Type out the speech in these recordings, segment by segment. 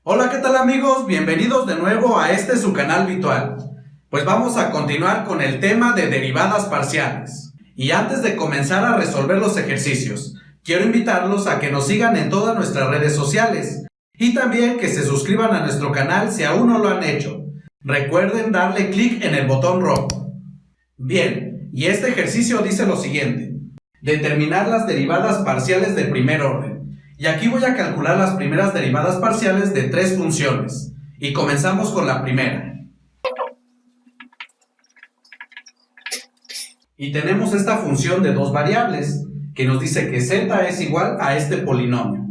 Hola, ¿qué tal amigos? Bienvenidos de nuevo a su canal virtual. Pues vamos a continuar con el tema de derivadas parciales. Y antes de comenzar a resolver los ejercicios, quiero invitarlos a que nos sigan en todas nuestras redes sociales y también que se suscriban a nuestro canal si aún no lo han hecho. Recuerden darle clic en el botón rojo. Bien, y este ejercicio dice lo siguiente: determinar las derivadas parciales de primer orden. Y aquí voy a calcular las primeras derivadas parciales de tres funciones. Y comenzamos con la primera. Y tenemos esta función de dos variables, que nos dice que z es igual a este polinomio.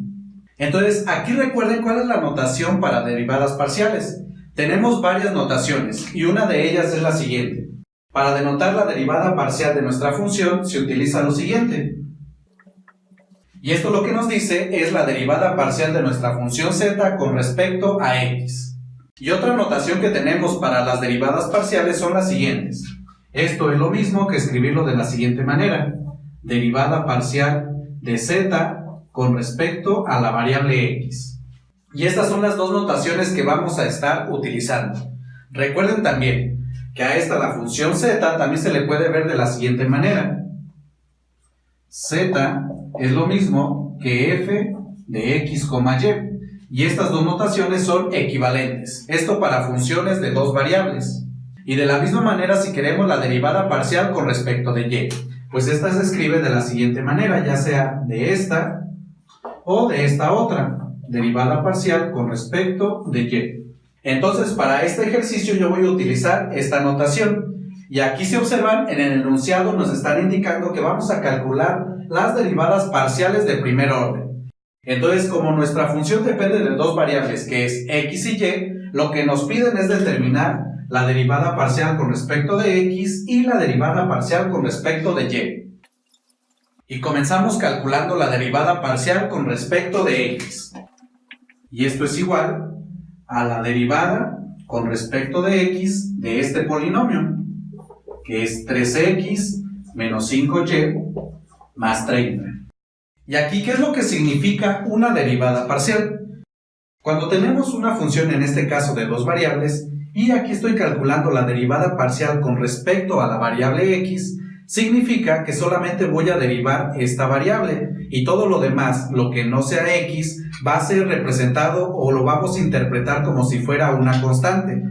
Entonces, aquí recuerden cuál es la notación para derivadas parciales. Tenemos varias notaciones, y una de ellas es la siguiente. Para denotar la derivada parcial de nuestra función, se utiliza lo siguiente. Y esto lo que nos dice es la derivada parcial de nuestra función z con respecto a x. Y otra notación que tenemos para las derivadas parciales son las siguientes. Esto es lo mismo que escribirlo de la siguiente manera. Derivada parcial de z con respecto a la variable x. Y estas son las dos notaciones que vamos a estar utilizando. Recuerden también que a esta, la función z, también se le puede ver de la siguiente manera. Z es lo mismo que f de x, y. Y estas dos notaciones son equivalentes. Esto para funciones de dos variables. Y de la misma manera, si queremos la derivada parcial con respecto de y, pues esta se escribe de la siguiente manera, ya sea de esta o de esta otra. Derivada parcial con respecto de y. Entonces, para este ejercicio yo voy a utilizar esta notación. Y aquí, si observan, en el enunciado nos están indicando que vamos a calcular las derivadas parciales de primer orden. Entonces, como nuestra función depende de dos variables, que es x y y, lo que nos piden es determinar la derivada parcial con respecto de x y la derivada parcial con respecto de y. Y comenzamos calculando la derivada parcial con respecto de x. Y esto es igual a la derivada con respecto de x de este polinomio, que es 3x menos 5y más 30. Y aquí, ¿qué es lo que significa una derivada parcial? Cuando tenemos una función, en este caso de dos variables, y aquí estoy calculando la derivada parcial con respecto a la variable x, significa que solamente voy a derivar esta variable, y todo lo demás, lo que no sea x, va a ser representado o lo vamos a interpretar como si fuera una constante.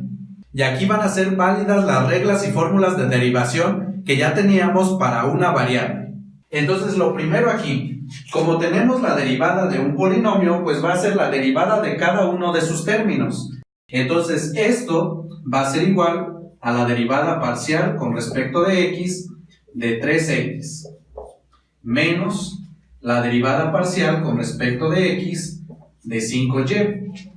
Y aquí van a ser válidas las reglas y fórmulas de derivación que ya teníamos para una variable. Entonces, lo primero aquí, como tenemos la derivada de un polinomio, pues va a ser la derivada de cada uno de sus términos. Entonces, esto va a ser igual a la derivada parcial con respecto de x de 3x menos la derivada parcial con respecto de x de 5y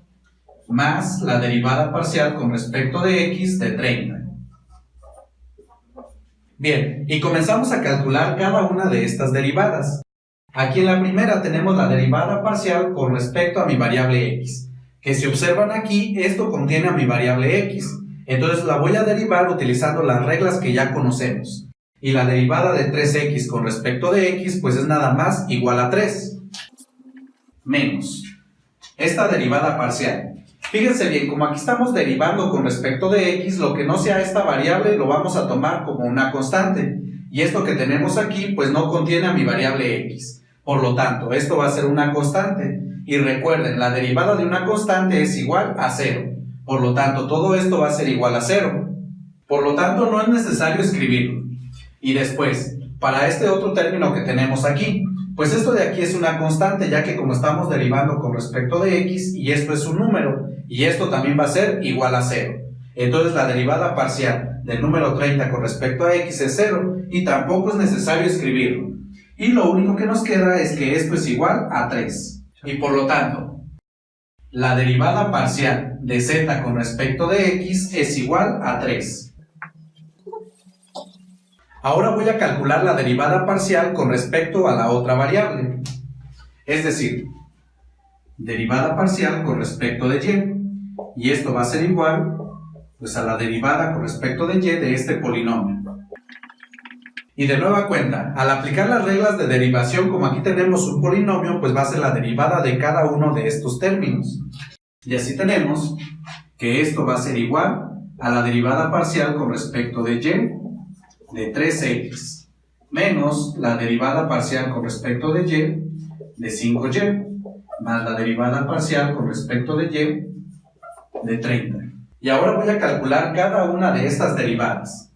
más la derivada parcial con respecto de x de 30. Bien, y comenzamos a calcular cada una de estas derivadas. Aquí en la primera tenemos la derivada parcial con respecto a mi variable x, que si observan aquí, esto contiene a mi variable x. Entonces la voy a derivar utilizando las reglas que ya conocemos. Y la derivada de 3x con respecto de x, pues es nada más igual a 3. Menos esta derivada parcial. Fíjense bien, como aquí estamos derivando con respecto de x, lo que no sea esta variable lo vamos a tomar como una constante. Y esto que tenemos aquí, pues no contiene a mi variable x. Por lo tanto, esto va a ser una constante. Y recuerden, la derivada de una constante es igual a 0. Por lo tanto, todo esto va a ser igual a 0. Por lo tanto, no es necesario escribirlo. Y después, para este otro término que tenemos aquí, pues esto de aquí es una constante, ya que como estamos derivando con respecto de x, y esto es un número, y esto también va a ser igual a 0. Entonces la derivada parcial del número 30 con respecto a x es 0, y tampoco es necesario escribirlo. Y lo único que nos queda es que esto es igual a 3. Y por lo tanto, la derivada parcial de z con respecto de x es igual a 3. Ahora voy a calcular la derivada parcial con respecto a la otra variable. Es decir, derivada parcial con respecto de y. Y esto va a ser igual pues, a la derivada con respecto de y de este polinomio. Y de nueva cuenta, al aplicar las reglas de derivación, como aquí tenemos un polinomio, pues va a ser la derivada de cada uno de estos términos. Y así tenemos que esto va a ser igual a la derivada parcial con respecto de y de 3x menos la derivada parcial con respecto de y de 5y más la derivada parcial con respecto de y de 30. Y ahora voy a calcular cada una de estas derivadas.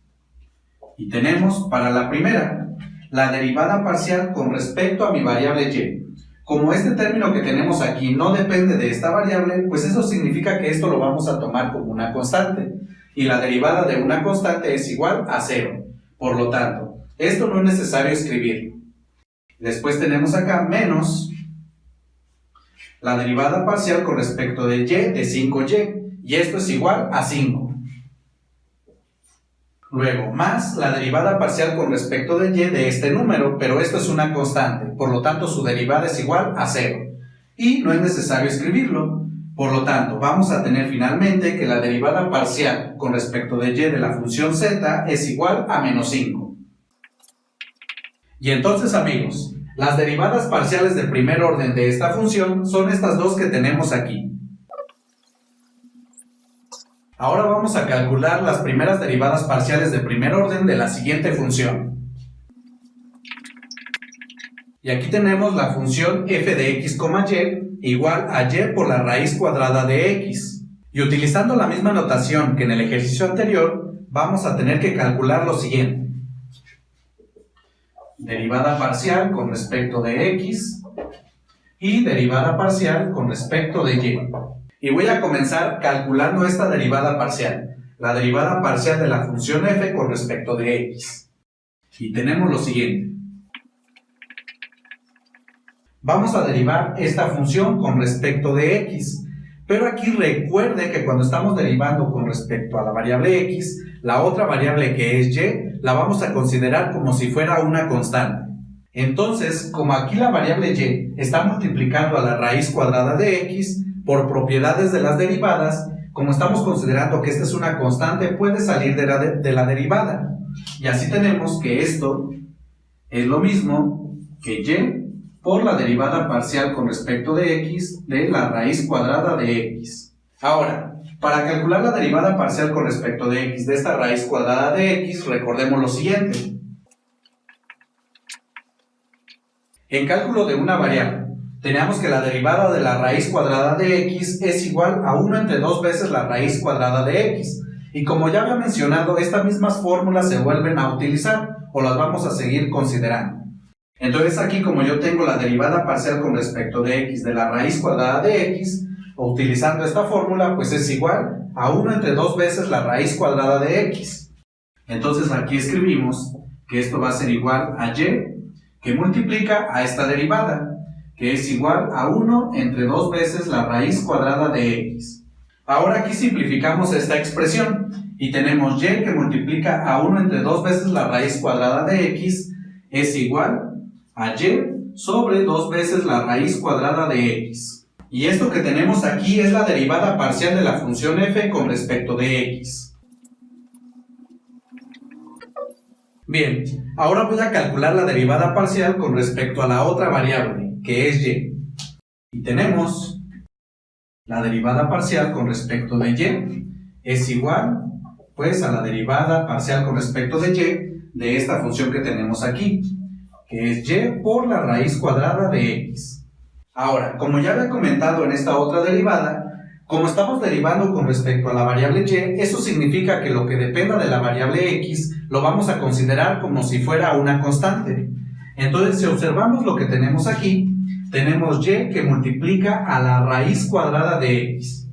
Y tenemos para la primera la derivada parcial con respecto a mi variable y. Como este término que tenemos aquí no depende de esta variable, pues eso significa que esto lo vamos a tomar como una constante. Y la derivada de una constante es igual a 0. Por lo tanto, esto no es necesario escribirlo. Después tenemos acá menos la derivada parcial con respecto de y de 5y. Y esto es igual a 5. Luego, más la derivada parcial con respecto de y de este número, pero esto es una constante, por lo tanto su derivada es igual a 0. Y no es necesario escribirlo, por lo tanto vamos a tener finalmente que la derivada parcial con respecto de y de la función z es igual a menos 5. Y entonces, amigos, las derivadas parciales de primer orden de esta función son estas dos que tenemos aquí. Ahora vamos a calcular las primeras derivadas parciales de primer orden de la siguiente función. Y aquí tenemos la función f de x, y igual a y por la raíz cuadrada de x. Y utilizando la misma notación que en el ejercicio anterior, vamos a tener que calcular lo siguiente. Derivada parcial con respecto de x y derivada parcial con respecto de y. Y voy a comenzar calculando esta derivada parcial, la derivada parcial de la función f con respecto de x. Y tenemos lo siguiente. Vamos a derivar esta función con respecto de x, pero aquí recuerde que cuando estamos derivando con respecto a la variable x, la otra variable que es y, la vamos a considerar como si fuera una constante. Entonces, como aquí la variable y está multiplicando a la raíz cuadrada de x, por propiedades de las derivadas, como estamos considerando que esta es una constante, puede salir de la derivada. Y así tenemos que esto es lo mismo que y por la derivada parcial con respecto de x de la raíz cuadrada de x. Ahora, para calcular la derivada parcial con respecto de x de esta raíz cuadrada de x, recordemos lo siguiente. En cálculo de una variable, tenemos que la derivada de la raíz cuadrada de x es igual a 1 entre 2 veces la raíz cuadrada de x. Y como ya había mencionado, estas mismas fórmulas se vuelven a utilizar o las vamos a seguir considerando. Entonces aquí, como yo tengo la derivada parcial con respecto de x de la raíz cuadrada de x, utilizando esta fórmula, pues es igual a 1 entre 2 veces la raíz cuadrada de x. Entonces aquí escribimos que esto va a ser igual a y, que multiplica a esta derivada, que es igual a 1 entre 2 veces la raíz cuadrada de x. Ahora aquí simplificamos esta expresión y tenemos y que multiplica a 1 entre 2 veces la raíz cuadrada de x es igual a y sobre 2 veces la raíz cuadrada de x. Y esto que tenemos aquí es la derivada parcial de la función f con respecto de x. Bien, ahora voy a calcular la derivada parcial con respecto a la otra variable, que es y. Y tenemos la derivada parcial con respecto de y es igual, pues, a la derivada parcial con respecto de y de esta función que tenemos aquí, que es y por la raíz cuadrada de x. Ahora, como ya había comentado en esta otra derivada, como estamos derivando con respecto a la variable y, eso significa que lo que dependa de la variable x lo vamos a considerar como si fuera una constante. Entonces, si observamos lo que tenemos aquí, tenemos y que multiplica a la raíz cuadrada de x.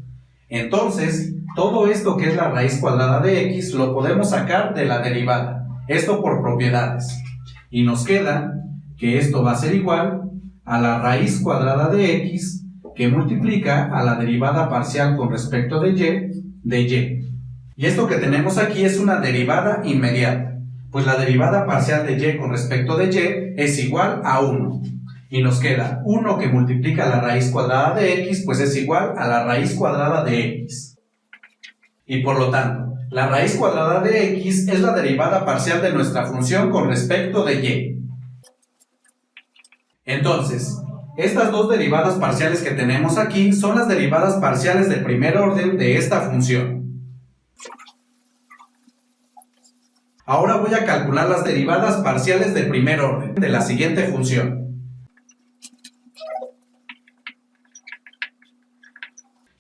Entonces, todo esto que es la raíz cuadrada de x lo podemos sacar de la derivada, esto por propiedades. Y nos queda que esto va a ser igual a la raíz cuadrada de x que multiplica a la derivada parcial con respecto de y. Y esto que tenemos aquí es una derivada inmediata, pues la derivada parcial de y con respecto de y es igual a 1. Y nos queda 1 que multiplica la raíz cuadrada de x, pues es igual a la raíz cuadrada de x. Y por lo tanto, la raíz cuadrada de x es la derivada parcial de nuestra función con respecto de y. Entonces, estas dos derivadas parciales que tenemos aquí son las derivadas parciales de primer orden de esta función. Ahora voy a calcular las derivadas parciales de primer orden de la siguiente función.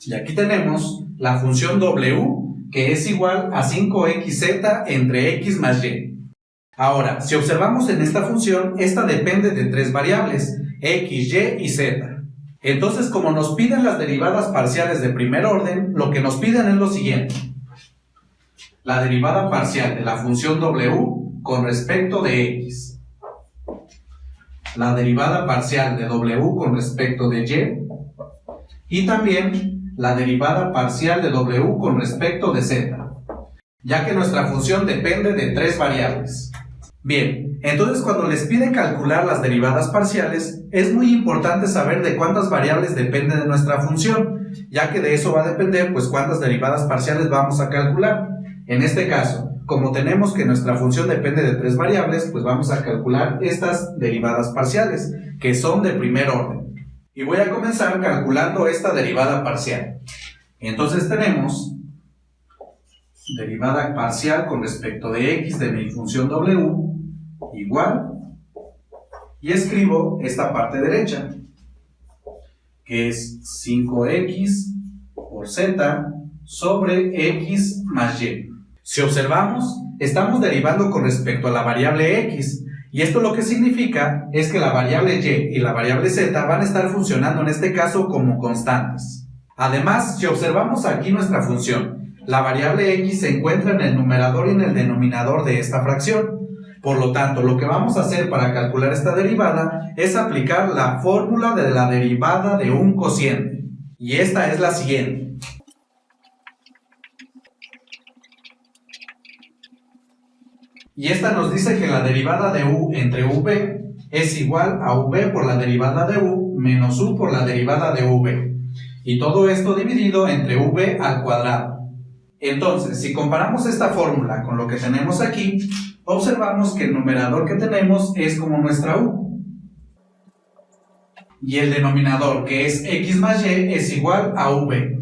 Y aquí tenemos la función w, que es igual a 5xz entre x más y. Ahora, si observamos en esta función, esta depende de tres variables, x, y y z. Entonces, como nos piden las derivadas parciales de primer orden, lo que nos piden es lo siguiente. La derivada parcial de la función w con respecto de x. La derivada parcial de w con respecto de y. Y también la derivada parcial de w con respecto de z, ya que nuestra función depende de tres variables. Bien, entonces cuando les piden calcular las derivadas parciales, es muy importante saber de cuántas variables depende de nuestra función, ya que de eso va a depender pues cuántas derivadas parciales vamos a calcular. En este caso, como tenemos que nuestra función depende de tres variables, pues vamos a calcular estas derivadas parciales, que son de primer orden. Y voy a comenzar calculando esta derivada parcial. Entonces tenemos derivada parcial con respecto de x de mi función w igual, y escribo esta parte derecha, que es 5x por z sobre x más y. Si observamos, estamos derivando con respecto a la variable x, y esto lo que significa es que la variable y la variable z van a estar funcionando en este caso como constantes. Además, si observamos aquí nuestra función, la variable x se encuentra en el numerador y en el denominador de esta fracción. Por lo tanto, lo que vamos a hacer para calcular esta derivada es aplicar la fórmula de la derivada de un cociente. Y esta es la siguiente. Y esta nos dice que la derivada de u entre v es igual a v por la derivada de u menos u por la derivada de v. Y todo esto dividido entre v al cuadrado. Entonces, si comparamos esta fórmula con lo que tenemos aquí, observamos que el numerador que tenemos es como nuestra u. Y el denominador, que es x más y, es igual a v.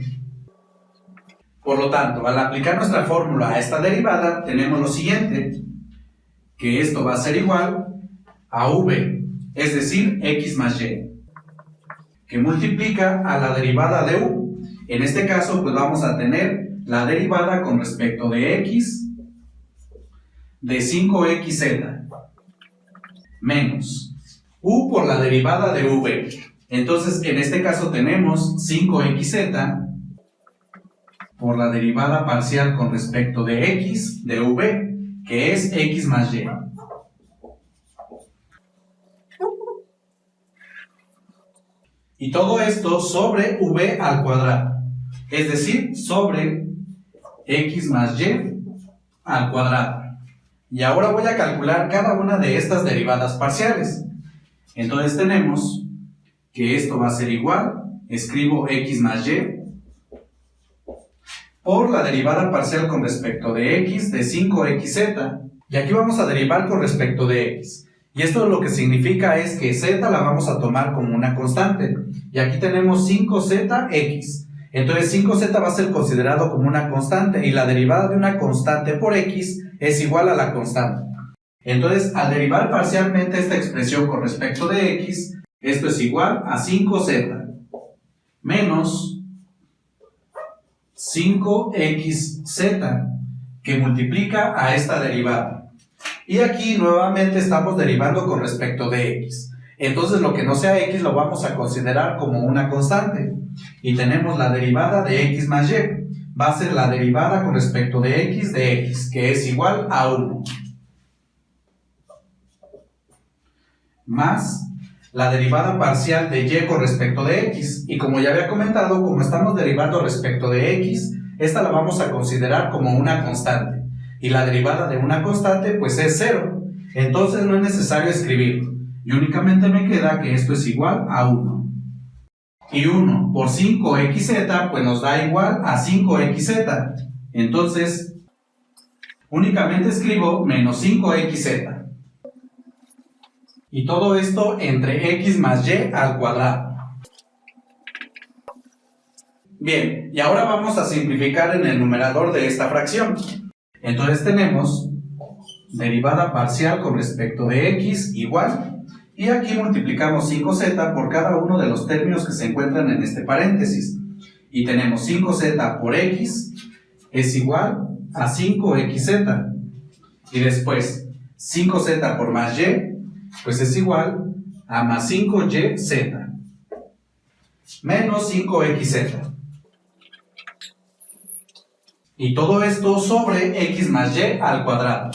Por lo tanto, al aplicar nuestra fórmula a esta derivada, tenemos lo siguiente, que esto va a ser igual a v, es decir, x más y, que multiplica a la derivada de u. En este caso, pues vamos a tener la derivada con respecto de x de 5xz menos u por la derivada de v. Entonces, en este caso tenemos 5xz por la derivada parcial con respecto de x de v, que es x más y. Y todo esto sobre v al cuadrado, es decir, sobre x más y al cuadrado. Y ahora voy a calcular cada una de estas derivadas parciales. Entonces tenemos que esto va a ser igual, escribo x más y, por la derivada parcial con respecto de x de 5xz, y aquí vamos a derivar con respecto de x. Y esto lo que significa es que z la vamos a tomar como una constante, y aquí tenemos 5zx. Entonces 5z va a ser considerado como una constante, y la derivada de una constante por x es igual a la constante. Entonces, al derivar parcialmente esta expresión con respecto de x, esto es igual a 5z menos 5xz, que multiplica a esta derivada. Y aquí nuevamente estamos derivando con respecto de x. Entonces lo que no sea x lo vamos a considerar como una constante. Y tenemos la derivada de x más y. Va a ser la derivada con respecto de x, que es igual a 1. Más la derivada parcial de y con respecto de x. Y como ya había comentado, como estamos derivando respecto de x, esta la vamos a considerar como una constante. Y la derivada de una constante pues es 0. Entonces no es necesario escribirlo. Y únicamente me queda que esto es igual a 1. Y 1 por 5xz pues nos da igual a 5xz. Entonces únicamente escribo menos 5xz. Y todo esto entre x más y al cuadrado. Bien, y ahora vamos a simplificar en el numerador de esta fracción. Entonces tenemos derivada parcial con respecto de x igual, y aquí multiplicamos 5z por cada uno de los términos que se encuentran en este paréntesis. Y tenemos 5z por x es igual a 5xz. Y después 5z por más y, pues es igual a más 5yz menos 5xz. Y todo esto sobre x más y al cuadrado.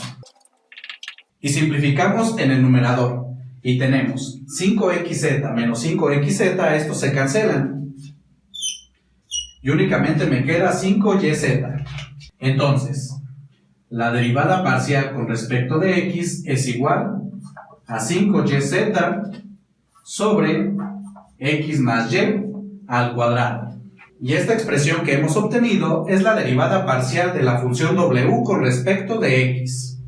Y simplificamos en el numerador. Y tenemos 5xz menos 5xz, estos se cancelan. Y únicamente me queda 5yz. Entonces, la derivada parcial con respecto de x es igual a 5yz sobre x más y al cuadrado. Y esta expresión que hemos obtenido es la derivada parcial de la función w con respecto de x.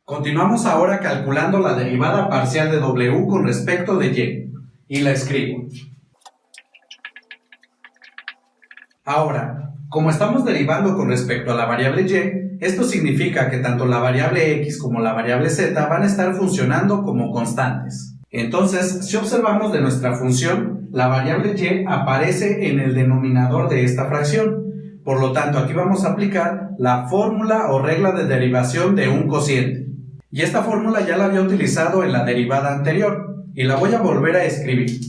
Continuamos ahora calculando la derivada parcial de w con respecto de y. Y la escribo. Ahora, como estamos derivando con respecto a la variable y, esto significa que tanto la variable x como la variable z van a estar funcionando como constantes. Entonces, si observamos de nuestra función, la variable y aparece en el denominador de esta fracción. Por lo tanto, aquí vamos a aplicar la fórmula o regla de derivación de un cociente. Y esta fórmula ya la había utilizado en la derivada anterior, y la voy a volver a escribir.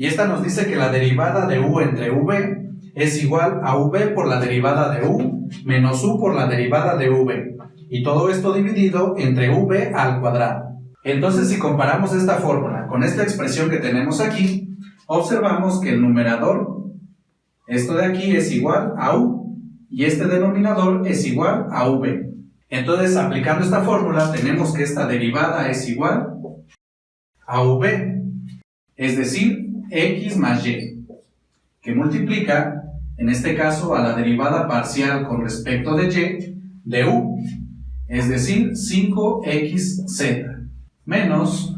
Y esta nos dice que la derivada de u entre v es igual a v por la derivada de u menos u por la derivada de v. Y todo esto dividido entre v al cuadrado. Entonces, si comparamos esta fórmula con esta expresión que tenemos aquí, observamos que el numerador, esto de aquí, es igual a u y este denominador es igual a v. Entonces, aplicando esta fórmula, tenemos que esta derivada es igual a v, es decir, x más y, que multiplica, en este caso, a la derivada parcial con respecto de y de u, es decir, 5xz, menos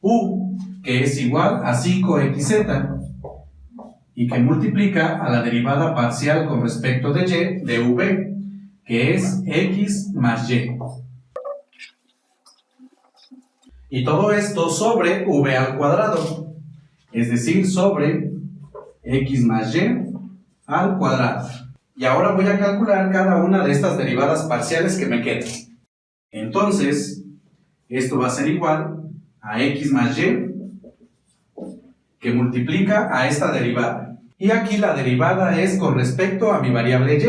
u, que es igual a 5xz, y que multiplica a la derivada parcial con respecto de y de v, que es x más y. Y todo esto sobre v al cuadrado, es decir, sobre x más y al cuadrado. Y ahora voy a calcular cada una de estas derivadas parciales que me quedan. Entonces, esto va a ser igual a x más y, que multiplica a esta derivada. Y aquí la derivada es con respecto a mi variable y,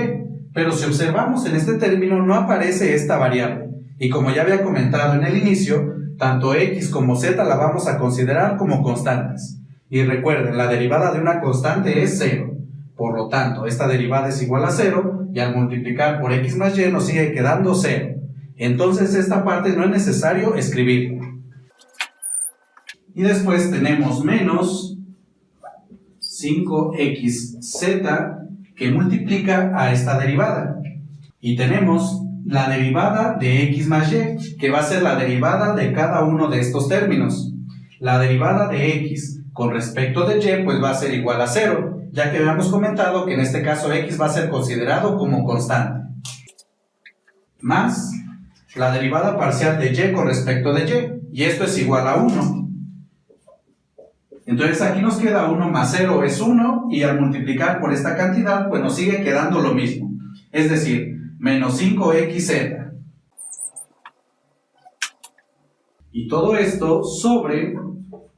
pero si observamos en este término no aparece esta variable. Y como ya había comentado en el inicio, tanto x como z la vamos a considerar como constantes. Y recuerden, la derivada de una constante es 0. Por lo tanto, esta derivada es igual a 0, y al multiplicar por x más y nos sigue quedando 0. Entonces esta parte no es necesario escribirla. Y después tenemos menos 5xz que multiplica a esta derivada. Y tenemos la derivada de x más y, que va a ser la derivada de cada uno de estos términos. La derivada de x con respecto de y pues va a ser igual a 0, ya que habíamos comentado que en este caso x va a ser considerado como constante. Más la derivada parcial de y con respecto de y esto es igual a 1. Entonces aquí nos queda 1 más 0 es 1, y al multiplicar por esta cantidad, pues nos sigue quedando lo mismo. Es decir, menos 5xz. Y todo esto sobre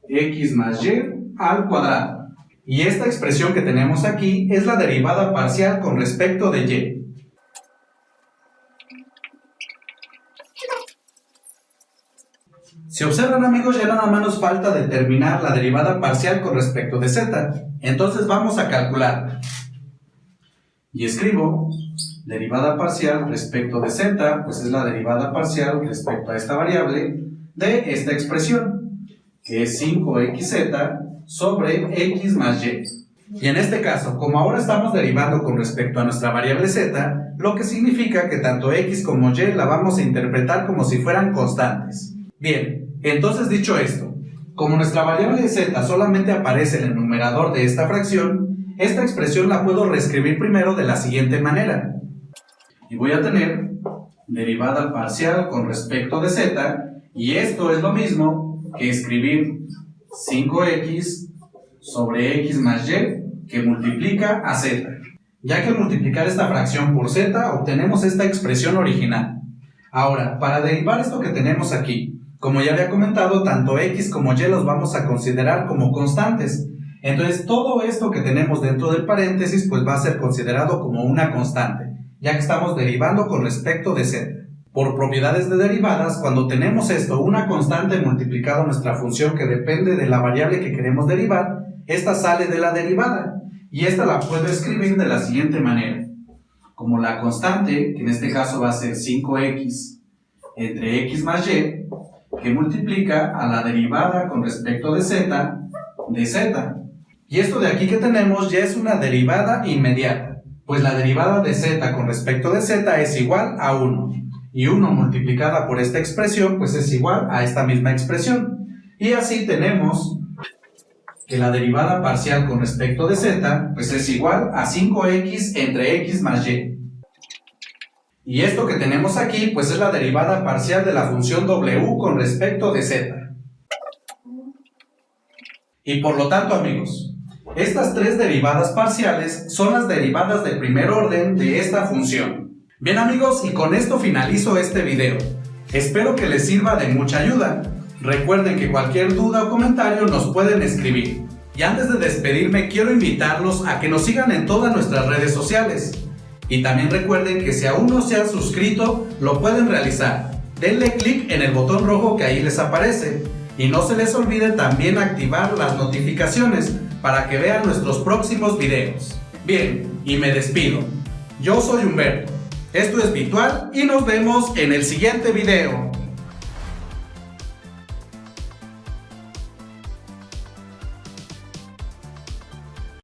x más y al cuadrado. Y esta expresión que tenemos aquí es la derivada parcial con respecto de y. Si observan, amigos, ya nada más nos falta determinar la derivada parcial con respecto de z. Entonces vamos a calcular. Y escribo derivada parcial respecto de z, pues es la derivada parcial respecto a esta variable de esta expresión, que es 5xz sobre x más y. Y en este caso, como ahora estamos derivando con respecto a nuestra variable z, lo que significa que tanto x como y la vamos a interpretar como si fueran constantes. Bien, entonces dicho esto, como nuestra variable z solamente aparece en el numerador de esta fracción, esta expresión la puedo reescribir primero de la siguiente manera. Y voy a tener derivada parcial con respecto de z, y esto es lo mismo que escribir 5x sobre x más y que multiplica a z. Ya que al multiplicar esta fracción por z obtenemos esta expresión original. Ahora, para derivar esto que tenemos aquí, como ya había comentado, tanto x como y los vamos a considerar como constantes. Entonces todo esto que tenemos dentro del paréntesis pues va a ser considerado como una constante, ya que estamos derivando con respecto de z. Por propiedades de derivadas, cuando tenemos esto, una constante multiplicado a nuestra función que depende de la variable que queremos derivar, esta sale de la derivada, y esta la puedo escribir de la siguiente manera. Como la constante, que en este caso va a ser 5x entre x más y, que multiplica a la derivada con respecto de z, de z. Y esto de aquí que tenemos ya es una derivada inmediata, pues la derivada de z con respecto de z es igual a 1. Y 1 multiplicada por esta expresión pues es igual a esta misma expresión. Y así tenemos que la derivada parcial con respecto de z pues es igual a 5x entre x más y. Y esto que tenemos aquí pues es la derivada parcial de la función w con respecto de z. Y por lo tanto, amigos, estas tres derivadas parciales son las derivadas de primer orden de esta función. Bien amigos, y con esto finalizo este video. Espero que les sirva de mucha ayuda. Recuerden que cualquier duda o comentario nos pueden escribir. Y antes de despedirme, quiero invitarlos a que nos sigan en todas nuestras redes sociales. Y también recuerden que si aún no se han suscrito, lo pueden realizar. Denle clic en el botón rojo que ahí les aparece. Y no se les olvide también activar las notificaciones para que vean nuestros próximos videos. Bien, y me despido. Yo soy Humberto. Esto es Virtual y nos vemos en el siguiente video.